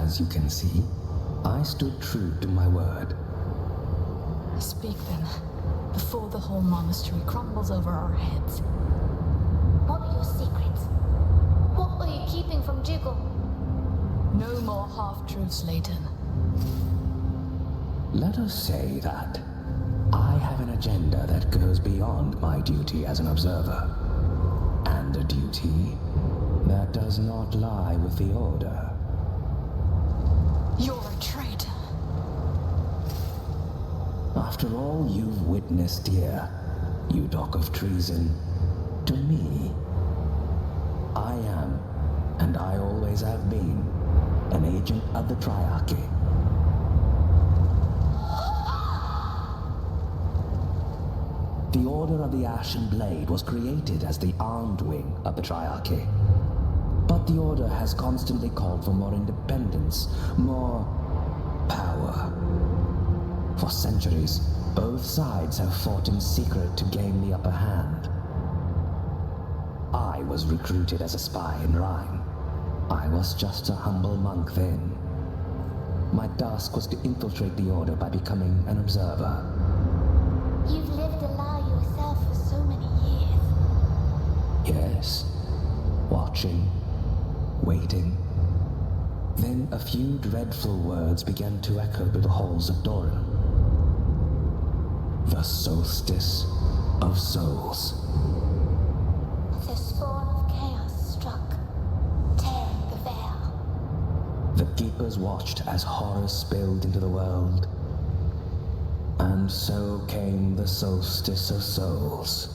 As you can see, I stood true to my word. Speak then, before the whole monastery crumbles over our heads. What are your secrets? What are you keeping from Jiggle? No more half-truths, Leighton. Let us say that I have an agenda that goes beyond my duty as an observer, and a duty that does not lie with the Order. You're a traitor. After all you've witnessed here, you talk of treason. To me, I am, and I always have been, an agent of the Triarchy. The Order of the Ashen Blade was created as the armed wing of the Triarchy. But the Order has constantly called for more independence, more power. For centuries, both sides have fought in secret to gain the upper hand. I was recruited as a spy in Rhine. I was just a humble monk then. My task was to infiltrate the Order by becoming an observer. You've lived a lie yourself for so many years. Yes, watching, waiting. Then a few dreadful words began to echo through the halls of Doran. The Soulstice of Souls. The spawn of chaos struck, tearing the veil. The Keepers watched as horror spilled into the world. And so came the Solstice of Souls.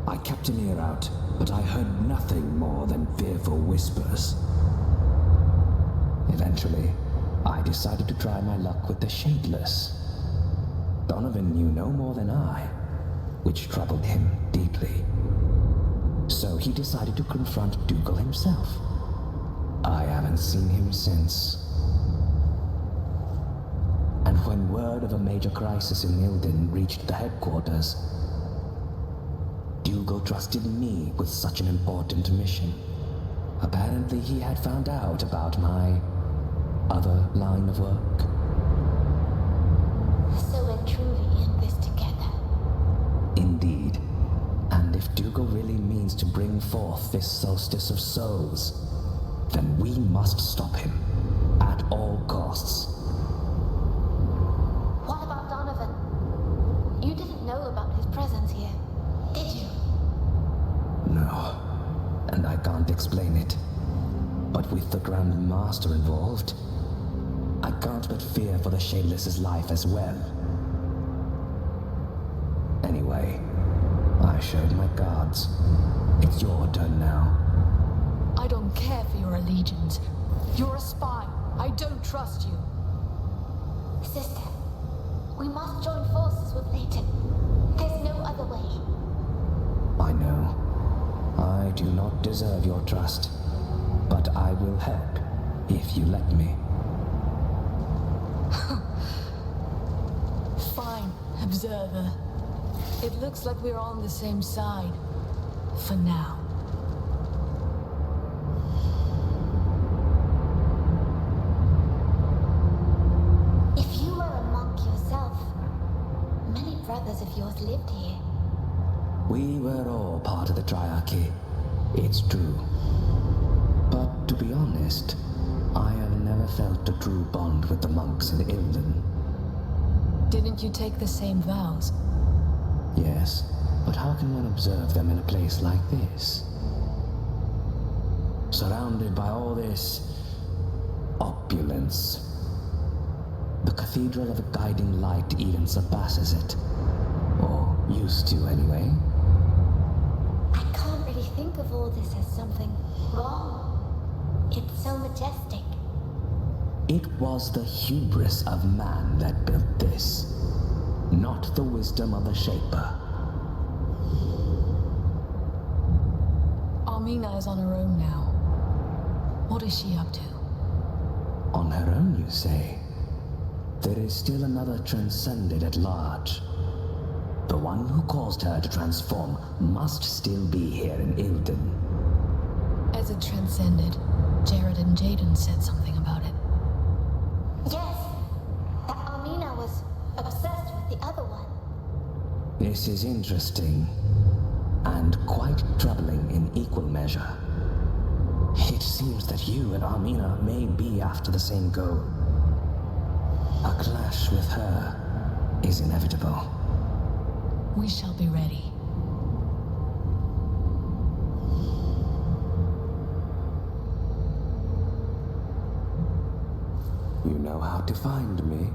I kept an ear out, but I heard nothing more than fearful whispers. Eventually, I decided to try my luck with the Shadeless. Donovan knew no more than I, which troubled him deeply. So he decided to confront Dougal himself. I haven't seen him since. And when word of a major crisis in Ilden reached the headquarters, Dougal trusted me with such an important mission. Apparently he had found out about my other line of work. So we're truly in this together. Indeed. And if Dougal really means to bring forth this Solstice of Souls, then we must stop him at all costs. What about Donovan? You didn't know about his presence here, did you? No, and I can't explain it. But with the Grand Master involved, I can't but fear for the Shadeless's life as well. Anyway, I showed my cards. It's your turn now. I don't care for your allegiance. You're a spy. I don't trust you. Sister, we must join forces with Leighton. There's no other way. I know. I do not deserve your trust, but I will help if you let me. Fine, observer. It looks like we're on the same side. For now. If you were a monk yourself, many brothers of yours lived here. We were all part of the Triarchy. It's true. But to be honest, I have never felt a true bond with the monks in Ilden. Didn't you take the same vows? Yes, but how can one observe them in a place like this? Surrounded by all this opulence. The Cathedral of the Guiding Light even surpasses it. Or used to, anyway. I can't really think of all this as something wrong. It's so majestic. It was the hubris of man that built this, not the wisdom of the Shaper. Armina is on her own now. What is she up to? On her own, you say? There is still another transcended at large. The one who caused her to transform must still be here in Ilden. As a transcended, Jared and Jaden said something about it. Yes. That Amina was obsessed with the other one. This is interesting, and quite troubling in equal measure. It seems that you and Amina may be after the same goal. A clash with her is inevitable. We shall be ready. You know how to find me.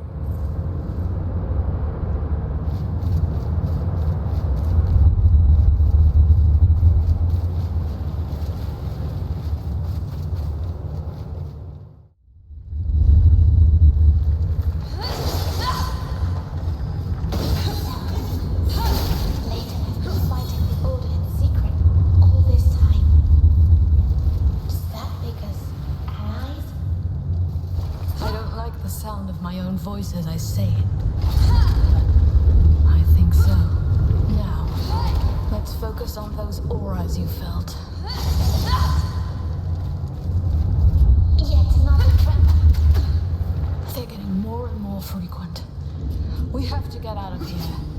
Voice as I say it. I think so. Now, let's focus on those auras you felt. Yet another trap. They're getting more and more frequent. We have to get out of here.